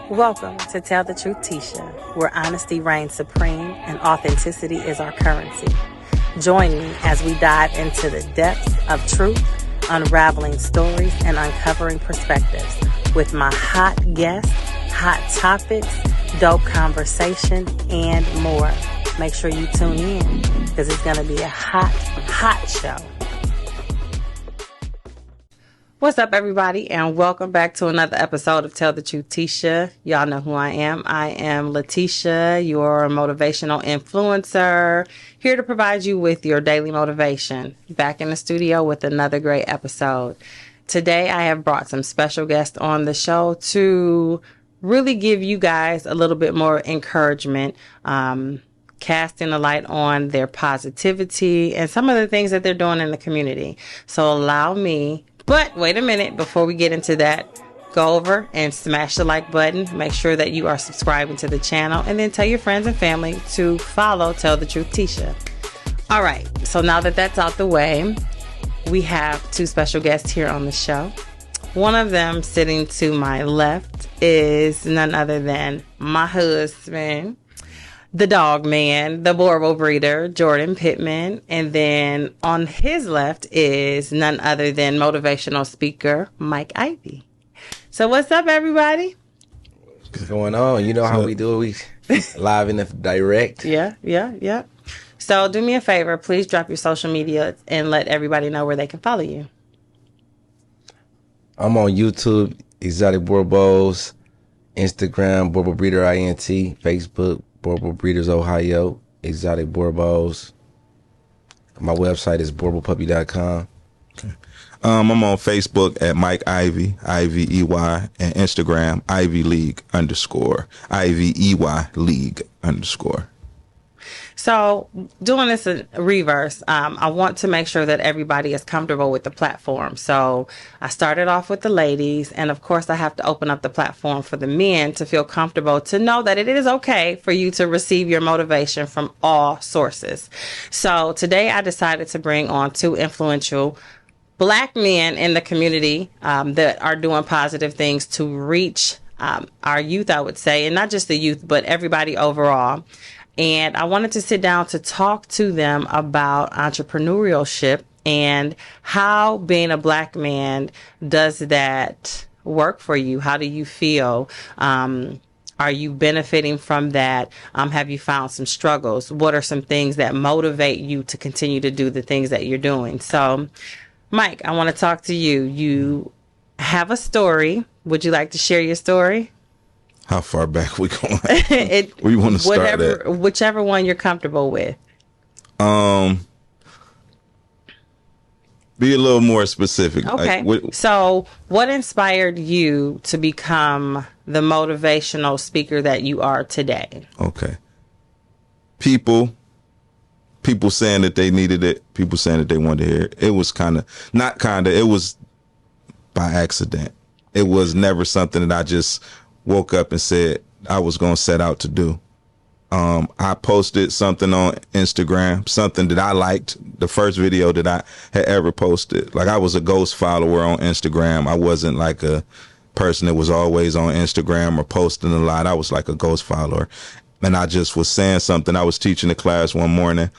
Welcome to Tell the Truth Tisha, where honesty reigns supreme and authenticity is our currency. Join me as we dive into the depths of truth, unraveling stories and uncovering perspectives with my hot guests, hot topics, dope conversation, and more. Make sure you tune in because it's going to be a hot show. What's up, everybody, and welcome back to another episode of Tell the Truth Tisha. Y'all know who I am. I am Letitia, your motivational influencer, here to provide you with your daily motivation. Back in the studio with another great episode. Today, I have brought some special guests on the show to really give you guys a little bit more encouragement, casting a light on their positivity and some of the things that they're doing in the community. So allow me. But wait a minute, before we get into that, go over and smash the like button. Make sure that you are subscribing to the channel and then tell your friends and family to follow Tell the Truth Tisha. All right, so now that that's out the way, we have two special guests here on the show. One of them sitting to my left is none other than my husband, the dog man, the Borbo breeder, Jordan Pittman. And then on his left is none other than motivational speaker, Ivey. So what's up, everybody? What's going on? You know how we do it. We live in the direct. Yeah. So do me a favor. Please drop your social media and let everybody know where they can follow you. I'm on YouTube, Exotic Borbos, Instagram, Borbo Breeder INT, Facebook, Borbo Breeders Ohio, Exotic Borbos. My website is borbopuppy.com. Okay. I'm on Facebook at Mike Ivey, Ivey, and Instagram, Ivey League _ Ivey League _. So doing this in reverse, I want to make sure that everybody is comfortable with the platform. So I started off with the ladies, and of course I have to open up the platform for the men to feel comfortable, to know that it is okay for you to receive your motivation from all sources. So today I decided to bring on two influential Black men in the community that are doing positive things to reach our youth, I would say, and not just the youth, but everybody overall. And I wanted to sit down to talk to them about entrepreneurship and how being a Black man does that work for you. How do you feel? Are you benefiting from that? Have you found some struggles? What are some things that motivate you to continue to do the things that you're doing? So, Mike, I want to talk to you. You have a story. Would you like to share your story? How far back we going? Where you want to start at? Whichever one you're comfortable with. Be a little more specific. Okay. So what inspired you to become the motivational speaker that you are today? Okay. People saying that they needed it. People saying that they wanted to hear it. It was it was by accident. It was never something that I just woke up and said I was going to set out to do. I posted something on Instagram, something that I liked, the first video that I had ever posted. Like, I was a ghost follower on Instagram. I wasn't like a person that was always on Instagram or posting a lot. I was like a ghost follower. And I just was saying something. I was teaching a class one morning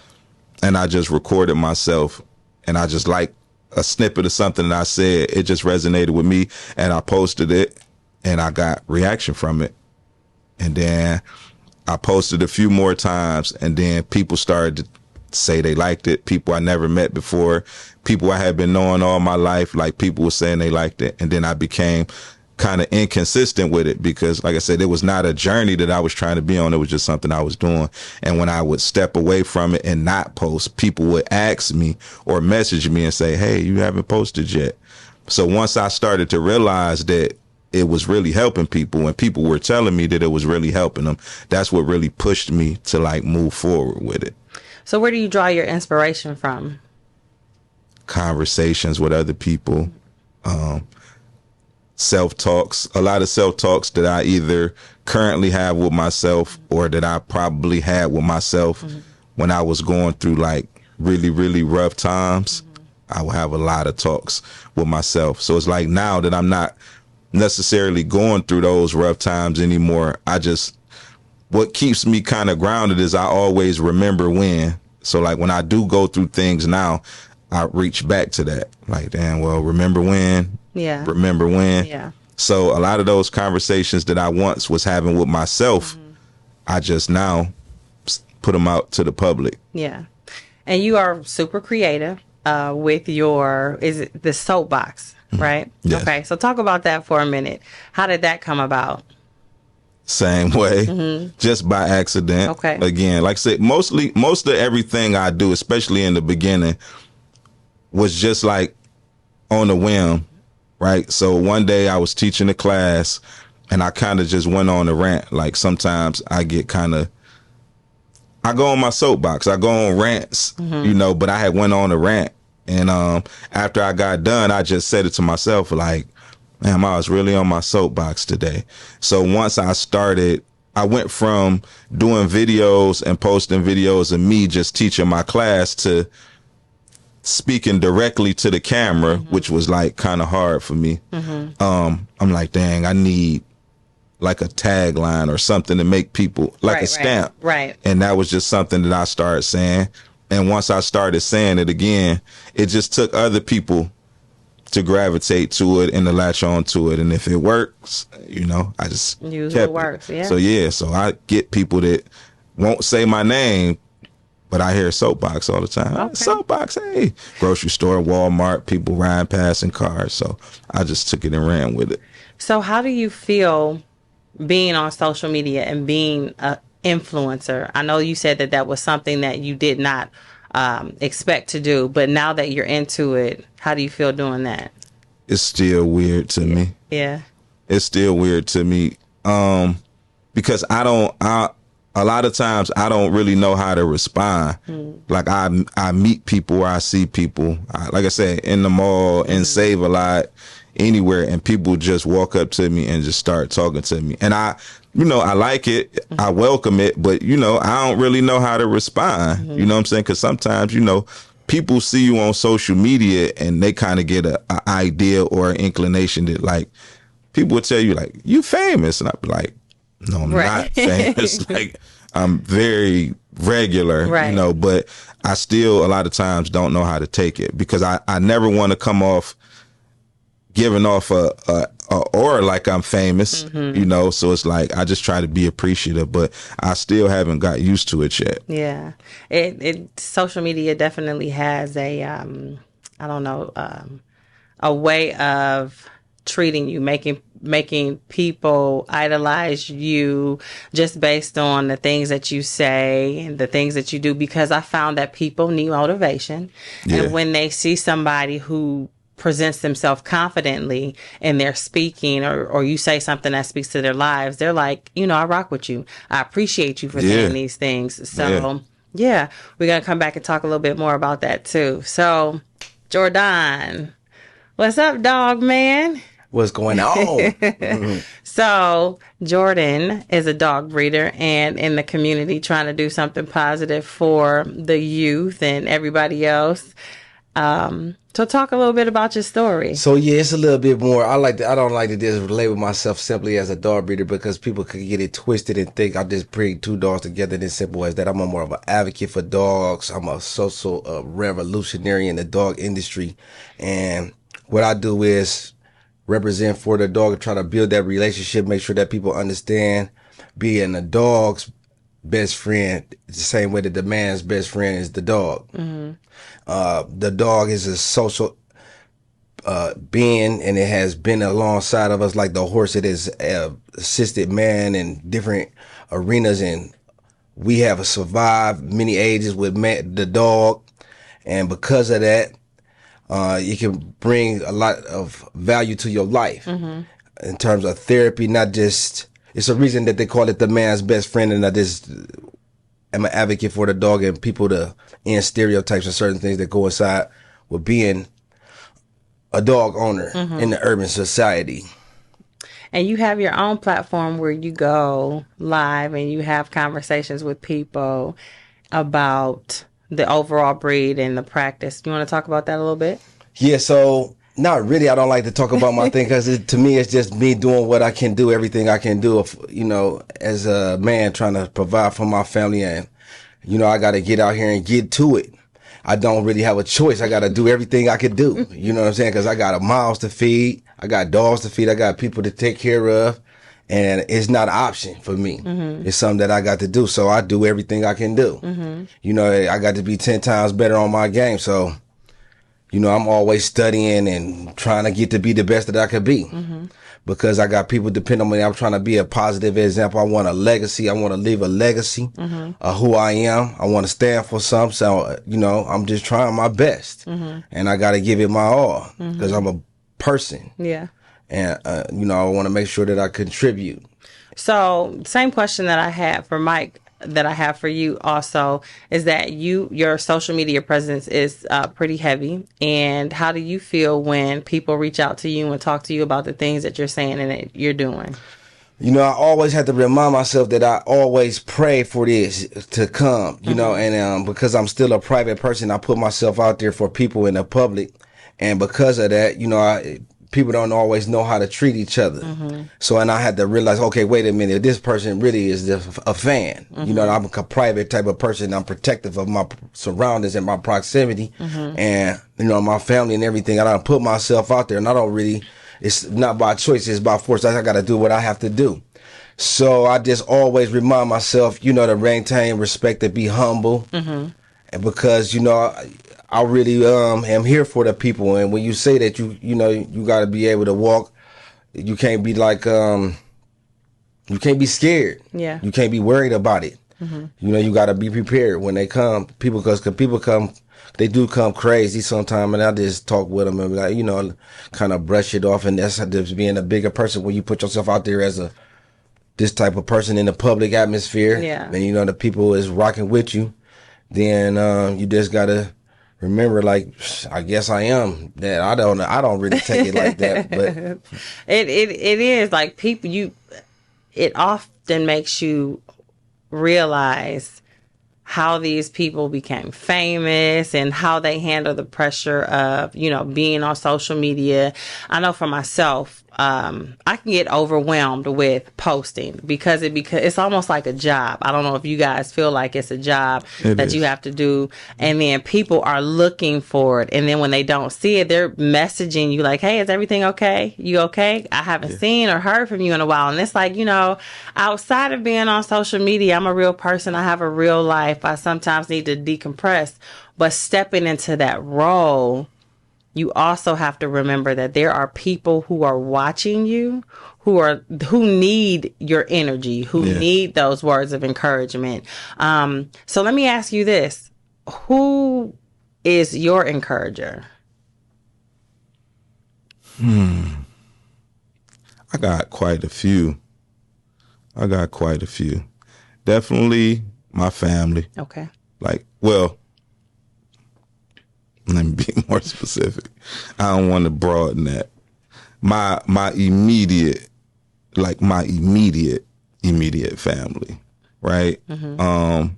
and I just recorded myself, and I just like a snippet of something that I said. It just resonated with me, and I posted it. And I got reaction from it. And then I posted a few more times, and then people started to say they liked it. People I never met before, people I had been knowing all my life, like, people were saying they liked it. And then I became kind of inconsistent with it because, like I said, it was not a journey that I was trying to be on. It was just something I was doing. And when I would step away from it and not post, people would ask me or message me and say, hey, you haven't posted yet. So once I started to realize that it was really helping people and people were telling me that it was really helping them, that's what really pushed me to like move forward with it. So where do you draw your inspiration from? Conversations with other people, self-talks, a lot of self-talks that I either currently have with myself or that I probably had with myself when I was going through like really, really rough times. I would have a lot of talks with myself. So it's like now that I'm not necessarily going through those rough times anymore. What keeps me kind of grounded is I always remember when. So like when I do go through things now, I reach back to that. Like, damn, well, remember when? Yeah. Remember when? Yeah. So a lot of those conversations that I once was having with myself, I just now put them out to the public. Yeah. And you are super creative with is it the soapbox, right? Yes. Okay. So talk about that for a minute. How did that come about? Same way, just by accident. Okay. Again, like I said, most of everything I do, especially in the beginning, was just like on a whim, right? So one day I was teaching a class and I kind of just went on a rant. Like sometimes I go on my soapbox, I go on rants, but I had went on a rant. And after I got done, I just said it to myself, like, man, I was really on my soapbox today. So once I went from doing videos and posting videos of me just teaching my class to speaking directly to the camera, which was like kind of hard for me. I'm like, dang, I need like a tagline or something to make people like a stamp. Right. And that was just something that I started saying. And once I started saying it again, it just took other people to gravitate to it and to latch on to it. And if it works, I just use kept what works. Yeah. So I get people that won't say my name, but I hear soapbox all the time. Okay. Soapbox, hey. Grocery store, Walmart, people riding past in cars. So I just took it and ran with it. So how do you feel being on social media and being an influencer? I know you said that was something that you did not expect to do, but now that you're into it, how do you feel doing that? It's still weird to me. Yeah. It's still weird to me. Because a lot of times I don't really know how to respond. Like I meet people or I see people, like I said, in the mall, in Save a Lot, anywhere, and people just walk up to me and just start talking to me. And I like it. I welcome it, but I don't really know how to respond. You know what I'm saying? Because sometimes, people see you on social media and they kind of get an idea or an inclination that like people will tell you like, you famous. And I'd be like, no, I'm not famous. Like I'm very regular, but I still a lot of times don't know how to take it because I never want to come off giving off a aura like I'm famous, so it's like I just try to be appreciative, but I still haven't got used to it yet. Yeah. Social media definitely has a a way of treating you, making people idolize you just based on the things that you say and the things that you do, because I found that people need motivation. Yeah. And when they see somebody who presents themselves confidently and they're speaking or you say something that speaks to their lives, they're like, I rock with you. I appreciate you for saying these things. So we're going to come back and talk a little bit more about that too. So Jordan, what's up, dog man? What's going on? So Jordan is a dog breeder and in the community trying to do something positive for the youth and everybody else. So talk a little bit about your story. So it's a little bit more. I don't like to just label myself simply as a dog breeder because people could get it twisted and think I just bring two dogs together and as simple as that. I'm more of an advocate for dogs. I'm a social revolutionary in the dog industry. And what I do is represent for the dog and try to build that relationship, make sure that people understand being a dog's best friend is the same way that the man's best friend is the dog. The dog is a social being, and it has been alongside of us like the horse. It has assisted man in different arenas, and we have survived many ages with the dog. And because of that, it can bring a lot of value to your life in terms of therapy, not just, it's a reason that they call it the man's best friend, and I just am an advocate for the dog and people to end stereotypes and certain things that go inside with being a dog owner in the urban society. And you have your own platform where you go live and you have conversations with people about the overall breed and the practice. You want to talk about that a little bit? Yeah, so Not really. I don't like to talk about my thing because to me, it's just me doing what I can do, everything I can do, you know, as a man trying to provide for my family. And, you know, I got to get out here and get to it. I don't really have a choice. I got to do everything I could do. You know what I'm saying? Because I got a mouths to feed. I got dogs to feed. I got people to take care of. And it's not an option for me. Mm-hmm. It's something that I got to do. So I do everything I can do. Mm-hmm. You know, I got to be 10 times better on my game. So, you know, I'm always studying and trying to get to be the best that I could be. Mm-hmm. Because I got people depending on me. I'm trying to be a positive example. I want a legacy. I want to leave a legacy of who I am. I want to stand for something. So, you know, I'm just trying my best. Mm-hmm. And I got to give it my all because I'm a person. Yeah. And, you know, I want to make sure that I contribute. So same question that I had for Mike that I have for you also is that your social media presence is pretty heavy. And how do you feel when people reach out to you and talk to you about the things that you're saying and that you're doing? You know, I always have to remind myself that I always pray for this to come, you know, and because I'm still a private person, I put myself out there for people in the public. And because of that, you know, people don't always know how to treat each other. Mm-hmm. So, and I had to realize, okay, wait a minute, this person really is just a fan. Mm-hmm. You know, I'm a private type of person. I'm protective of my surroundings and my proximity and, you know, my family and everything. I don't put myself out there and I don't really, it's not by choice, it's by force. I got to do what I have to do. So I just always remind myself, you know, to maintain respect, to be humble. Mm-hmm. And because, you know, I really am here for the people, and when you say that, you know, you got to be able to walk. You can't be like you can't be scared. Yeah. You can't be worried about it. Mm-hmm. You know, you got to be prepared when they come. Because people come, they do come crazy sometimes, and I just talk with them and be like, you know, kind of brush it off. And that's just being a bigger person when you put yourself out there as this type of person in the public atmosphere. Yeah. And you know the people is rocking with you. Then you just gotta remember, like, I guess I am that. I don't really take it like that, but it is like people. It often makes you realize how these people became famous and how they handle the pressure of, you know, being on social media. I know for myself, I can get overwhelmed with posting because it's almost like a job. I don't know if you guys feel like it's a job that you have to do. And then people are looking for it. And then when they don't see it, they're messaging you like, hey, is everything okay? You okay? I haven't seen or heard from you in a while. And it's like, you know, outside of being on social media, I'm a real person. I have a real life. I sometimes need to decompress. But stepping into that role, you also have to remember that there are people who are watching you, who need your energy, who need those words of encouragement. So let me ask you this. Who is your encourager? I got quite a few. Definitely my family. Okay. Like, well, let me be more specific. I don't want to broaden that. My immediate family, right? Mm-hmm.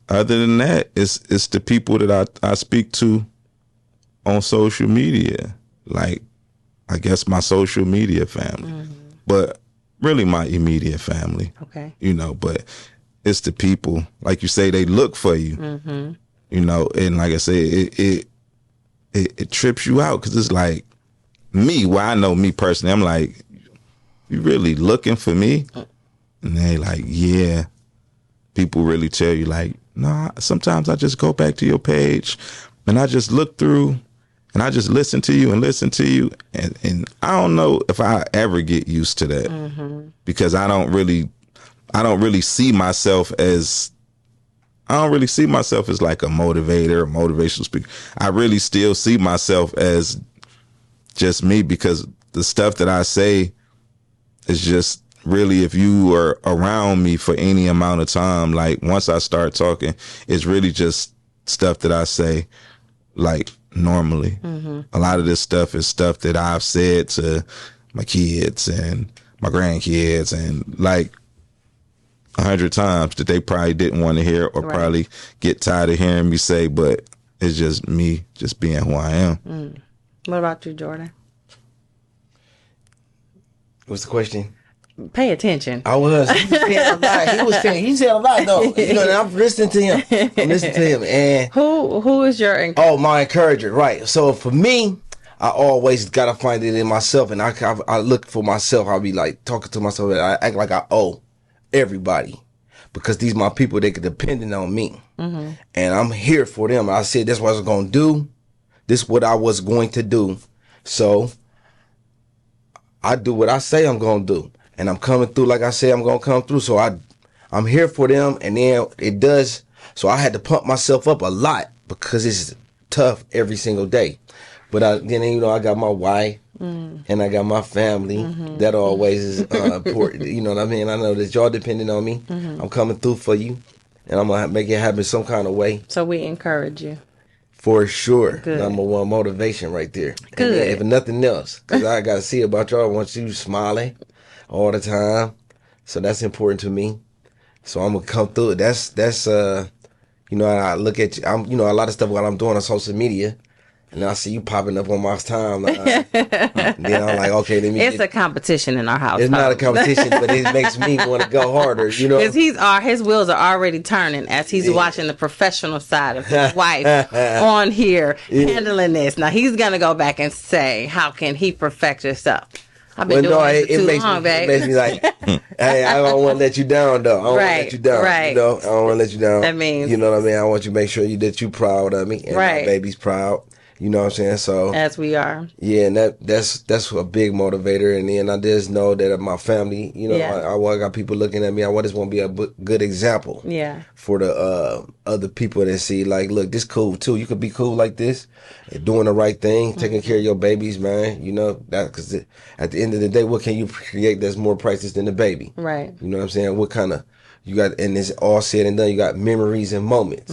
Other than that, it's the people that I speak to on social media. Like, I guess my social media family. Mm-hmm. But really my immediate family. Okay. You know, but it's the people, like you say, they look for you, you know, and like I say, it trips you out because it's like me. Well, I know me personally, I'm like, you really looking for me? And they like, yeah. People really tell you like, nah. Sometimes I just go back to your page and I just look through and I just listen to you, and I don't know if I ever get used to that because I don't really see myself as like a motivator, a motivational speaker. I really still see myself as just me because the stuff that I say is just really, if you are around me for any amount of time, like once I start talking, it's really just stuff that I say like normally. A lot of this stuff is stuff that I've said to my kids and my grandkids and like 100 times that they probably didn't want to hear or probably get tired of hearing me say, but It's just me, just being who I am. What about you, Jordan? What's the question? Pay attention. I was. He said a lot though. You know, and I'm listening to him. And Who is your my encourager, right? So for me, I always gotta find it in myself, and I look for myself. I'll be like talking to myself, and I act like I owe everybody because these my people. They could depending on me, and I'm here for them. I said that's what I was gonna do. This is what I was going to do. So I do what I say I'm gonna do. And I'm coming through like I said I'm gonna come through. So I'm here for them, and then it does. So I had to pump myself up a lot because it's tough every single day. But then you know I got my wife and I got my family. That always is important. You know what I mean? I know that y'all depending on me. I'm coming through for you, and I'm gonna make it happen some kind of way. So we encourage you. For sure. Good. Number one motivation right there. Good. And if nothing else, because I got to see about y'all. I want you smiling all the time. So that's important to me. So I'm going to come through it. That's you know, I look at you, you know, a lot of stuff what I'm doing on social media. And I see you popping up on my timeline. Then I'm like, okay, let me. It's a competition in our house. It's not a competition, but it makes me want to go harder, you know? Because his wheels are already turning as he's watching the professional side of his wife on here handling this. Now he's going to go back and say, how can he perfect yourself? I've been doing this for too long, babe. It makes me like, hey, I don't want to let you down, though. I don't want to let you down. Right. You know, I don't want to let you down. That means, you know what I mean? I want you to make sure that you proud of me and my baby's proud. You know what I'm saying? So as we are. Yeah, and that's a big motivator. And then I just know that my family, you know, I got people looking at me. I just want to be a good example. Yeah. For the other people that see, like, look, this cool too. You could be cool like this, doing the right thing, taking care of your babies, man. You know that because at the end of the day, what can you create that's more priceless than the baby? Right. You know what I'm saying? What kind of you got? And it's all said and done. You got memories and moments,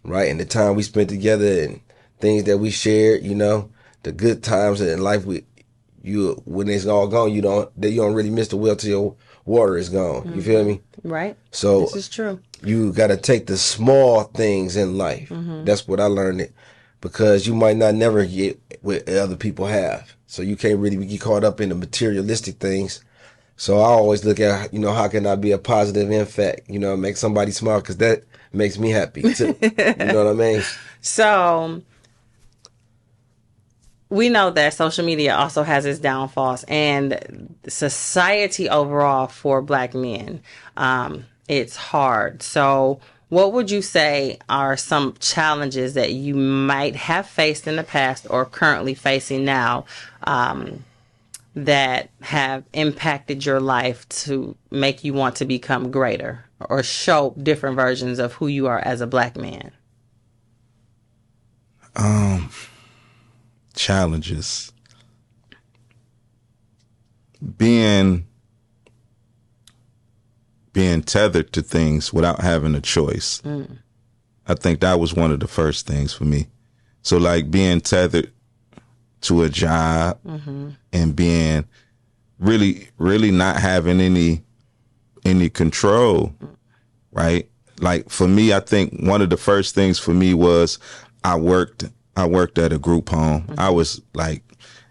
right? And the time we spent together and things that we shared, you know, the good times in life. When it's all gone, you don't really miss the well till your water is gone. You feel me? Right. So this is true. You got to take the small things in life. That's what I learned, because you might not never get what other people have. So you can't really get caught up in the materialistic things. So I always look at, you know, how can I be a positive impact, you know, make somebody smile, because that makes me happy too. You know what I mean? So we know that social media also has its downfalls, and society overall for Black men, it's hard. So what would you say are some challenges that you might have faced in the past or currently facing now that have impacted your life to make you want to become greater or show different versions of who you are as a Black man? Challenges. Being tethered to things without having a choice. I think that was one of the first things for me. So like being tethered to a job and being really not having any control, right? Like for me, I think one of the first things for me was I worked at a group home. I was like,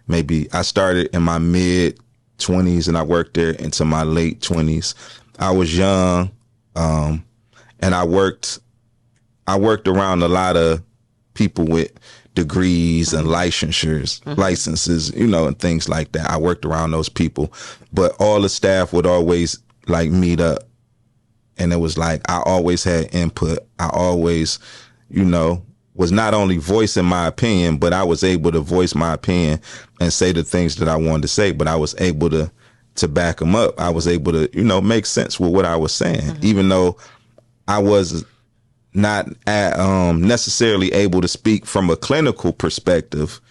maybe I started in my mid 20s and I worked there into my late 20s. I was young, and I worked around a lot of people with degrees and licenses, you know, and things like that. I worked around those people, but all the staff would always like meet up, and it was like I always had input. I always, you know, was not only voicing my opinion, but I was able to voice my opinion and say the things that I wanted to say, but I was able to back them up. I was able to, you know, make sense with what I was saying, even though I was not necessarily able to speak from a clinical perspective,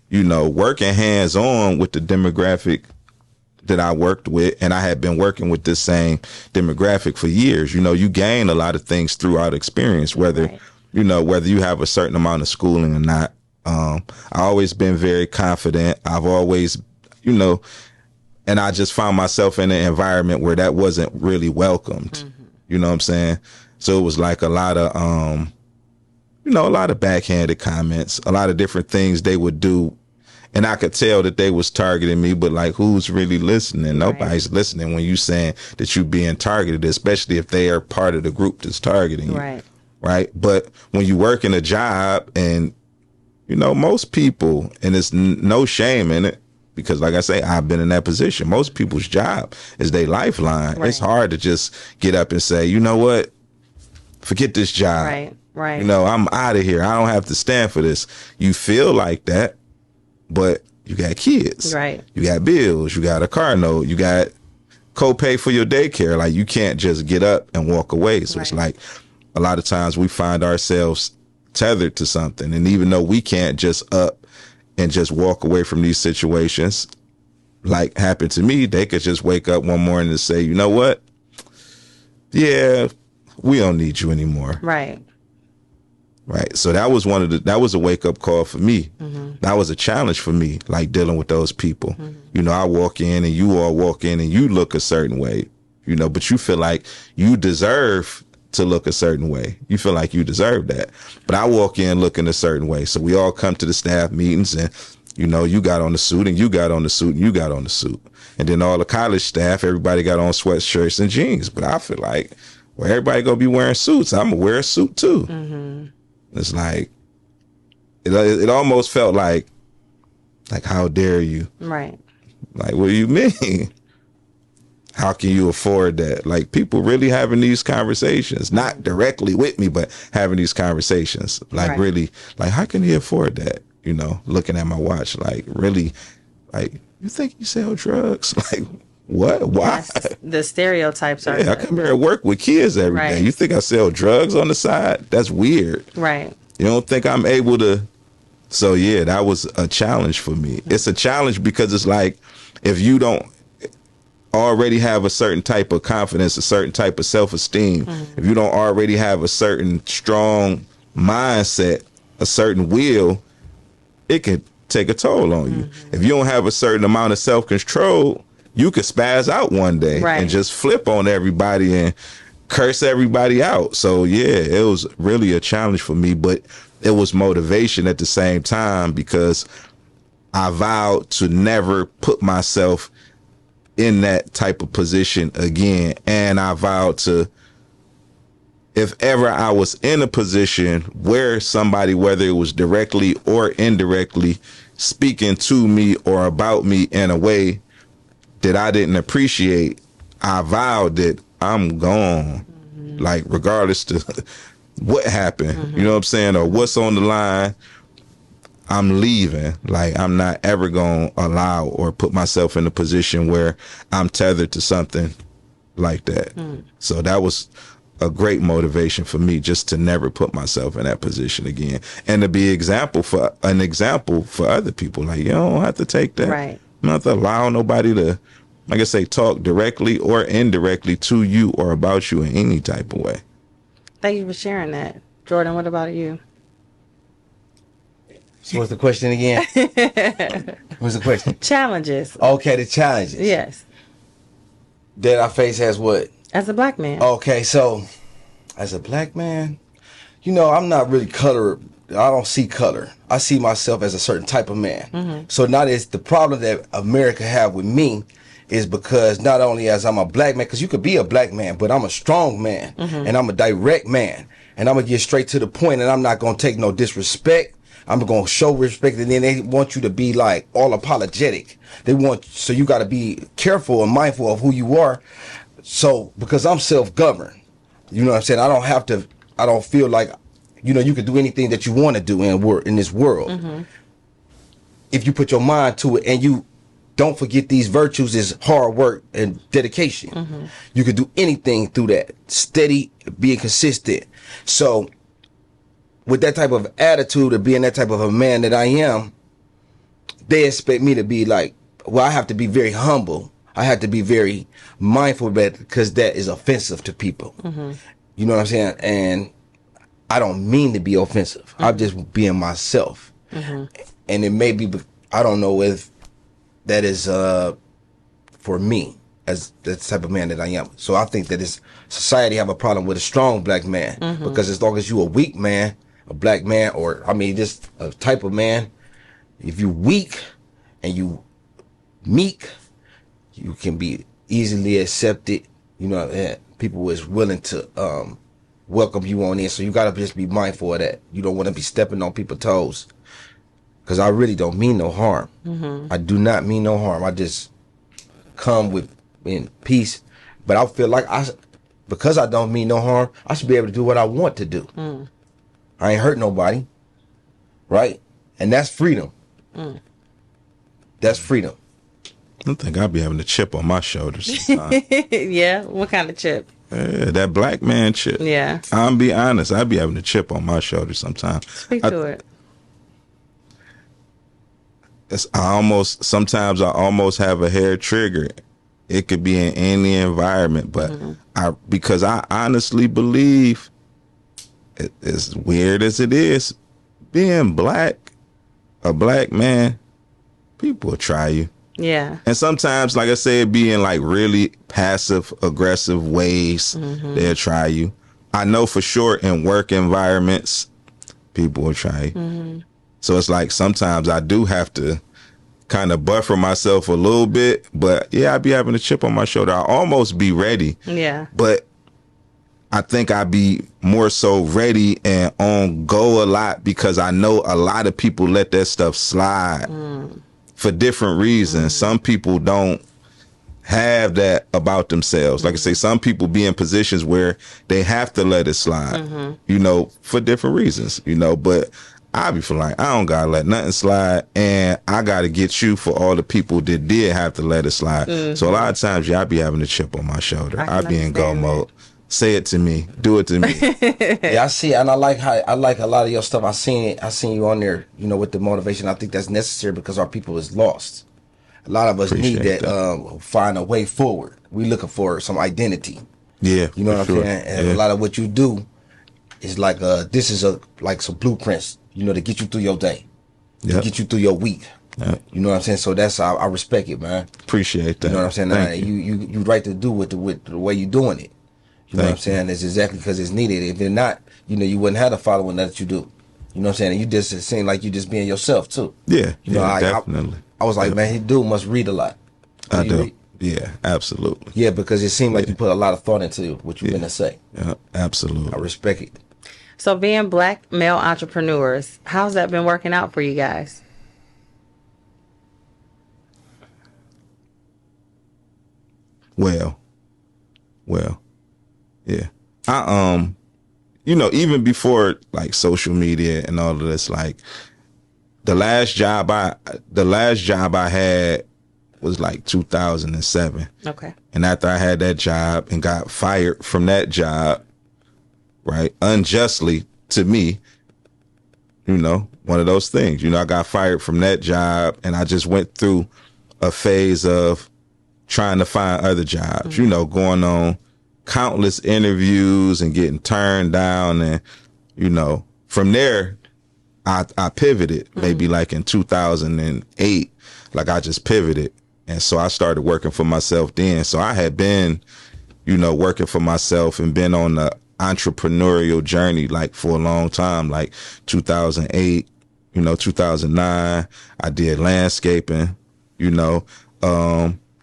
you know, working hands on with the demographic that I worked with. And I had been working with this same demographic for years. You know, you gain a lot of things throughout experience, whether you know, whether you have a certain amount of schooling or not. I always been very confident. I've always, you know, and I just found myself in an environment where that wasn't really welcomed. You know what I'm saying? So it was like a lot of a lot of backhanded comments, a lot of different things they would do. And I could tell that they was targeting me, but like, who's really listening? Nobody's listening when you saying that you being targeted, especially if they are part of the group that's targeting you. Right. But when you work in a job and, most people, and it's no shame in it, because like I say, I've been in that position. Most people's job is their lifeline. Right. It's hard to just get up and say, you know what? Forget this job. Right. I'm out of here. I don't have to stand for this. You feel like that. But you got kids, right? You got bills, you got a car note, you got co-pay for your daycare. Like, you can't just get up and walk away. So it's like a lot of times we find ourselves tethered to something. And even though we can't just up and just walk away from these situations, like happened to me, they could just wake up one morning and say, you know what? Yeah, we don't need you anymore. Right. So that was that was a wake up call for me. Mm-hmm. That was a challenge for me, like dealing with those people. Mm-hmm. I walk in and you all walk in and you look a certain way, but you feel like you deserve to look a certain way. You feel like you deserve that. But I walk in looking a certain way. So we all come to the staff meetings and, you got on the suit and you got on the suit and you got on the suit. And then all the college staff, everybody got on sweatshirts and jeans. But I feel like, well, everybody gonna be wearing suits. I'm gonna wear a suit too. Mm-hmm. It's like, it almost felt like how dare you? Right. Like, what do you mean? How can you afford that? Like, people really having these conversations, not directly with me, but having these conversations. Like, really, like, how can he afford that? Looking at my watch, like, really, like, you think you sell drugs? Like, what? Why? Yes, the stereotypes are. Yeah, I come here to work with kids every day. You think I sell drugs on the side? That's weird. Right. You don't think I'm able to? So yeah, that was a challenge for me. It's a challenge because it's like, if you don't already have a certain type of confidence, a certain type of self-esteem, if you don't already have a certain strong mindset, a certain will, it can take a toll on you. If you don't have a certain amount of self-control, you could spaz out one day and just flip on everybody and curse everybody out. So yeah, it was really a challenge for me, but it was motivation at the same time, because I vowed to never put myself in that type of position again. And I vowed to, if ever I was in a position where somebody, whether it was directly or indirectly, speaking to me or about me in a way that I didn't appreciate, I vowed that I'm gone. Like, regardless to what happened, you know what I'm saying, or what's on the line, I'm leaving. Like, I'm not ever going to allow or put myself in a position where I'm tethered to something like that. So that was a great motivation for me, just to never put myself in that position again, and to be an example for other people. Like, you don't have to take that. Right. You don't have to allow nobody to, like I say, talk directly or indirectly to you or about you in any type of way. Thank you for sharing that. Jordan, what about you? So what's the question again? What's the question? Challenges. Okay, the challenges. Yes. That I face as what? As a black man. Okay, so as a black man, I'm not really color. I don't see color. I see myself as a certain type of man. So now it's the problem that America have with me is because not only as I'm a black man, because you could be a black man, but I'm a strong man and I'm a direct man and I'm going to get straight to the point and I'm not going to take no disrespect. I'm going to show respect, and then they want you to be like all apologetic. So you got to be careful and mindful of who you are. So because I'm self-governed, you know what I'm saying? I don't feel like, you can do anything that you want to do in this world. If you put your mind to it and you don't forget these virtues is hard work and dedication. You can do anything through that. Steady, being consistent. So with that type of attitude of being that type of a man that I am, they expect me to be like, well, I have to be very humble. I have to be very mindful of that because that is offensive to people. You know what I'm saying? And I don't mean to be offensive. I'm just being myself. And it may be, I don't know if that is for me as the type of man that I am. So I think that society have a problem with a strong black man because as long as you a weak man, a black man, or I mean, just a type of man. If you weak and you meek, you can be easily accepted. You know, and people is willing to welcome you on in. So you gotta just be mindful of that. You don't want to be stepping on people's toes. Because I really don't mean no harm. I do not mean no harm. I just come with in peace. But I feel like because I don't mean no harm, I should be able to do what I want to do. I ain't hurt nobody, right? And that's freedom. That's freedom. I think I'll be having a chip on my shoulders sometimes. Yeah, what kind of chip? Yeah, that black man chip. Yeah. I'll be honest, I'll be having a chip on my shoulder sometimes. Speak to it. Sometimes I almost have a hair trigger. It could be in any environment, but because I honestly believe, as weird as it is, being black, a black man, people will try you. Yeah. And sometimes, like I said, being like really passive aggressive ways, they'll try you. I know for sure in work environments, people will try you. So it's like sometimes I do have to kind of buffer myself a little bit, but yeah, I'd be having a chip on my shoulder. I almost be ready. Yeah. But I think I'd be more so ready and on go a lot because I know a lot of people let that stuff slide for different reasons. Some people don't have that about themselves. Like I say, some people be in positions where they have to let it slide, you know, for different reasons, you know, but I be feeling like I don't gotta let nothing slide, and I gotta get you for all the people that did have to let it slide. So a lot of times, I be having a chip on my shoulder. I be in go mode. Say it to me. Do it to me. Yeah, I see, and I like a lot of your stuff. I seen you on there, you know, with the motivation. I think that's necessary because our people is lost. A lot of us need that. Find a way forward. We looking for some identity. Yeah, you know what I'm saying. And a lot of what you do is like this is like some blueprints, you know, to get you through your day, to get you through your week. You know what I'm saying? So that's I respect it, man. Appreciate that. You know what I'm saying? You right to do with the way you doing it. You know what I'm saying? It's exactly because it's needed. If it's not, you know, you wouldn't have the following that you do. You know what I'm saying? And you just it seemed like you just being yourself too. Yeah, you know, definitely. I was like, man, he dude must read a lot. I do. Read? Yeah, absolutely. Yeah, because it seemed like you put a lot of thought into what you're gonna say. Yeah, absolutely. I respect it. So being black male entrepreneurs, how's that been working out for you guys? Well, yeah. You know, even before like social media and all of this, like the last job I had was like 2007. Okay. And after I had that job and got fired from that job, right, unjustly to me, you know, one of those things, you know, I got fired from that job and I just went through a phase of trying to find other jobs, you know, going on countless interviews and getting turned down. And, you know, from there, I pivoted maybe like in 2008, like I just pivoted. And so I started working for myself then. So I had been, you know, working for myself and been on the entrepreneurial journey like for a long time, like 2008, you know, 2009, I did landscaping, you know,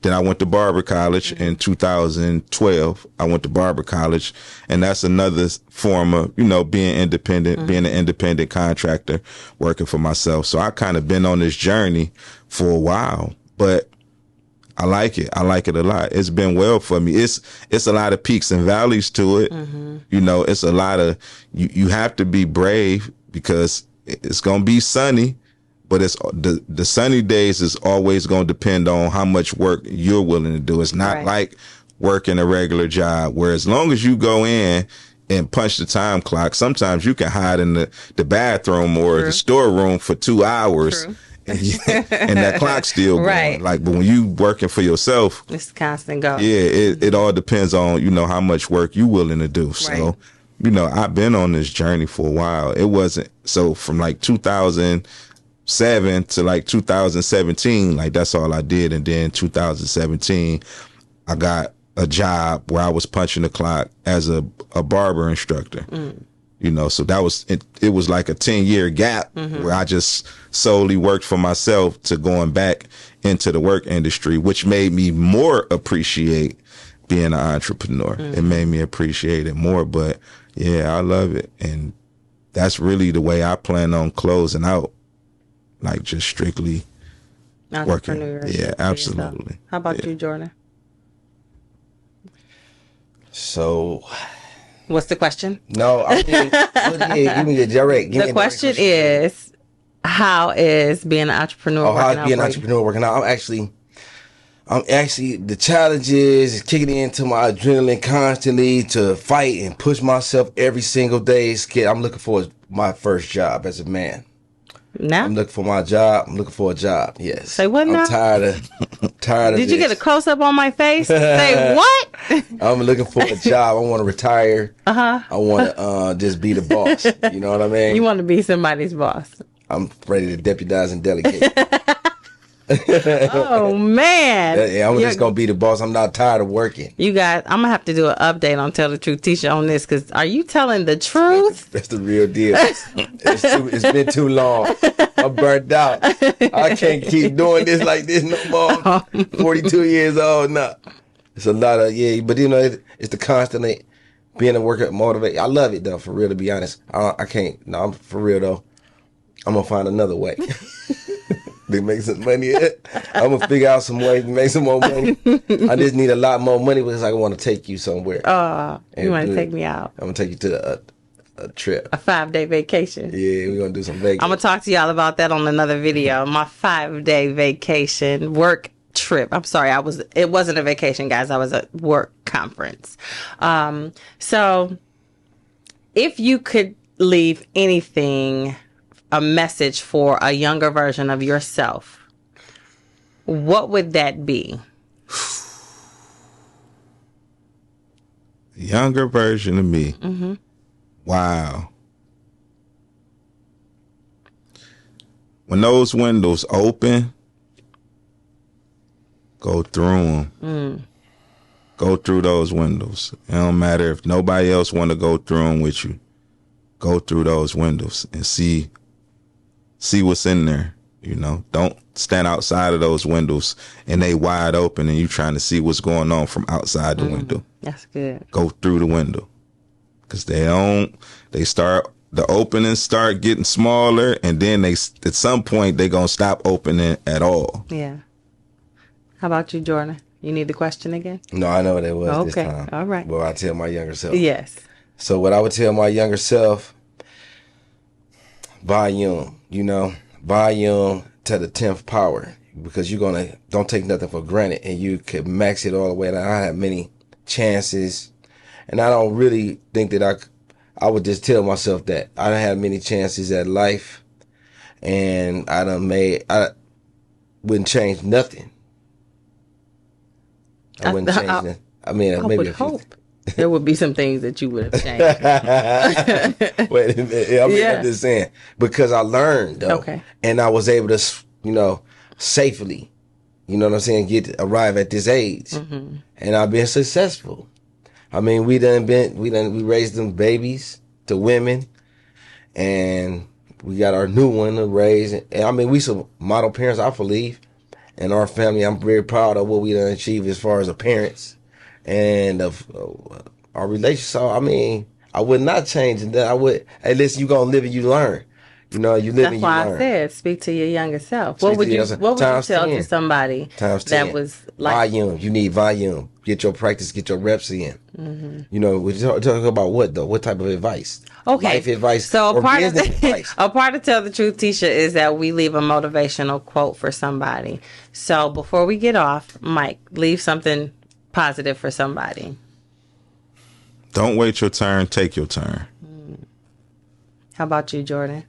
then I went to barber college in 2012. I went to barber college, and that's another form of, you know, being independent, being an independent contractor, working for myself. So I kind of been on this journey for a while, but I like it. I like it a lot. It's been well for me. It's a lot of peaks and valleys to it. You know, it's a lot of, you have to be brave because it's going to be sunny. But it's the sunny days is always going to depend on how much work you're willing to do. It's not like working a regular job where as long as you go in and punch the time clock, sometimes you can hide in the bathroom or the storeroom for 2 hours and that clock's still going. Like, but when you working for yourself, it's constant go. Yeah, it all depends on, you know, how much work you willing to do. So, you know, I've been on this journey for a while. It wasn't so from like 2007 to like 2017, like that's all I did. And then 2017, I got a job where I was punching the clock as a barber instructor. You know, so that was it was like a 10-year gap where I just solely worked for myself to going back into the work industry, which made me more appreciate being an entrepreneur. It made me appreciate it more. But yeah, I love it. And that's really the way I plan on closing out, like just strictly working. Yeah, absolutely. How about you, Jordan? So, what's the question? no, I mean, give me the direct. The question is, how is being an entrepreneur working out? How is being an entrepreneur working out? I'm actually, the challenges is kicking into my adrenaline constantly to fight and push myself every single day. I'm looking for my first job as a man. Now? I'm looking for my job. I'm looking for a job. Yes. Say what now? I'm tired of Did you get a close up on my face? Say what? I'm looking for a job. I want to retire. I want to just be the boss. You know what I mean? You want to be somebody's boss. I'm ready to deputize and delegate. Oh man! Yeah, I'm just gonna be the boss. I'm not tired of working. You guys, I'm gonna have to do an update on Tell the Truth Tisha on this, because are you telling the truth? That's the real deal. It's been too long. I'm burnt out. I can't keep doing this like this no more. 42 years old now. It's a lot of but you know it's the constant being a worker motivate. I love it though, for real. To be honest, I can't. No, I'm for real though. I'm gonna find another way. To make some money. I'm gonna figure out some ways to make some more money. I just need a lot more money because I want to take you somewhere. You want to take me out? I'm gonna take you to a trip, a 5-day vacation. Yeah, we're gonna do some vacation. I'm gonna talk to y'all about that on another video. My 5-day vacation work trip. I'm sorry, it wasn't a vacation, guys. I was at work conference. So if you could leave anything, a message for a younger version of yourself, what would that be? Younger version of me. Wow. When those windows open, go through them. Go through those windows. It don't matter if nobody else want to go through them with you. Go through those windows and see what's in there. You know, don't stand outside of those windows and they wide open and you trying to see what's going on from outside the window. That's good. Go through the window, because the openings start getting smaller, and then at some point they gonna stop opening at all. Yeah. How about you, Jordan? You need the question again? No, I know what it was this Okay. time. All right. Well, I tell my younger self. Yes. So what I would tell my younger self, volume to the 10th power, because don't take nothing for granted, and you could max it all the way. And I had many chances, and I don't really think that I would just tell myself that I done had many chances at life, and I wouldn't change nothing. I wouldn't change nothing. I mean, I maybe would hope there would be some things that you would have changed. Wait a minute. I'm just saying, because I learned though, and I was able to, safely, you know what I'm saying, arrive at this age, and I've been successful. I mean, we raised them babies to women, and we got our new one to raise. And I mean, we some model parents, I believe, and our family. I'm very proud of what we done achieved as far as parents and of our relationship. So I mean, I would not change it. I would. Hey, listen, you gonna live and you learn. You live and you learn. That's why I said, speak to your younger self. What would you tell to somebody that was like volume? You need volume. Get your practice. Get your reps in. We're talking about what though? What type of advice? Okay, life advice. So a part of Tell the Truth, Tisha, is that we leave a motivational quote for somebody. So before we get off, Mike, leave something positive for somebody. Don't wait your turn. Take your turn. How about you, Jordan?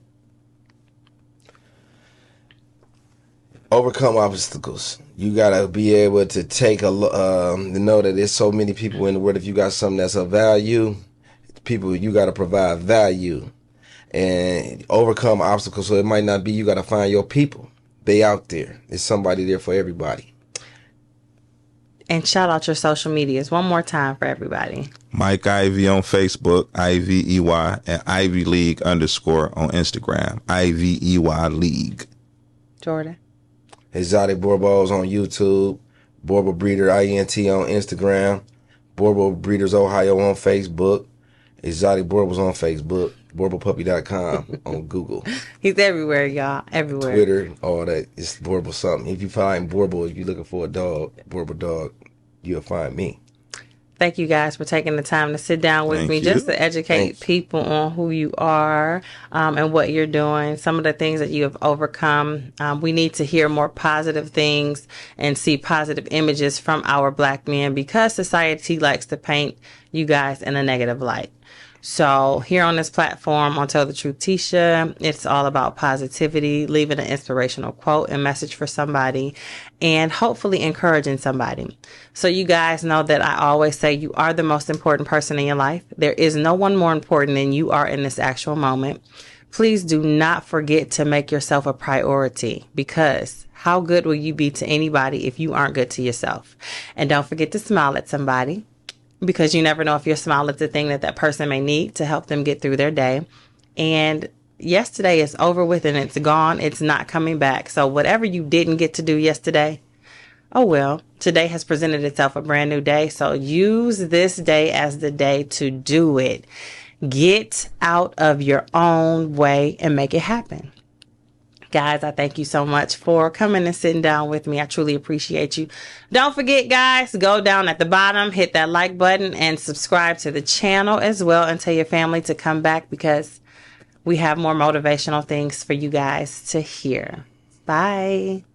Overcome obstacles. You gotta be able to to know that there's so many people in the world. If you got something that's of value, you gotta provide value and overcome obstacles. So it might not be you gotta find your people. They out there. There's somebody there for everybody. And shout out your social medias one more time for everybody. Mike Ivey on Facebook, IVEY, and Ivy League _ on Instagram, IVEY League. Jordan. Exotic Borbos on YouTube, Borbo Breeder INT on Instagram, Borbo Breeders Ohio on Facebook, Exotic Borbos on Facebook, BorboPuppy.com on Google. He's everywhere, y'all. Everywhere. Twitter, all that. It's Borbo something. If you find Borbo, if you're looking for a dog, Borbo dog, you'll find me. Thank you guys for taking the time to sit down with me just to educate people on who you are and what you're doing, some of the things that you have overcome. We need to hear more positive things and see positive images from our Black men because society likes to paint you guys in a negative light. So here on this platform on Tell the Truth Tisha, it's all about positivity, leaving an inspirational quote and message for somebody, and hopefully encouraging somebody. So you guys know that I always say you are the most important person in your life. There is no one more important than you are in this actual moment. Please do not forget to make yourself a priority, because how good will you be to anybody if you aren't good to yourself? And don't forget to smile at somebody, because you never know if your smile is the thing that that person may need to help them get through their day. And yesterday is over with and it's gone. It's not coming back. So whatever you didn't get to do yesterday, oh well, today has presented itself a brand new day. So use this day as the day to do it. Get out of your own way and make it happen. Guys, I thank you so much for coming and sitting down with me. I truly appreciate you. Don't forget, guys, go down at the bottom, hit that like button, and subscribe to the channel as well, and tell your family to come back because we have more motivational things for you guys to hear. Bye.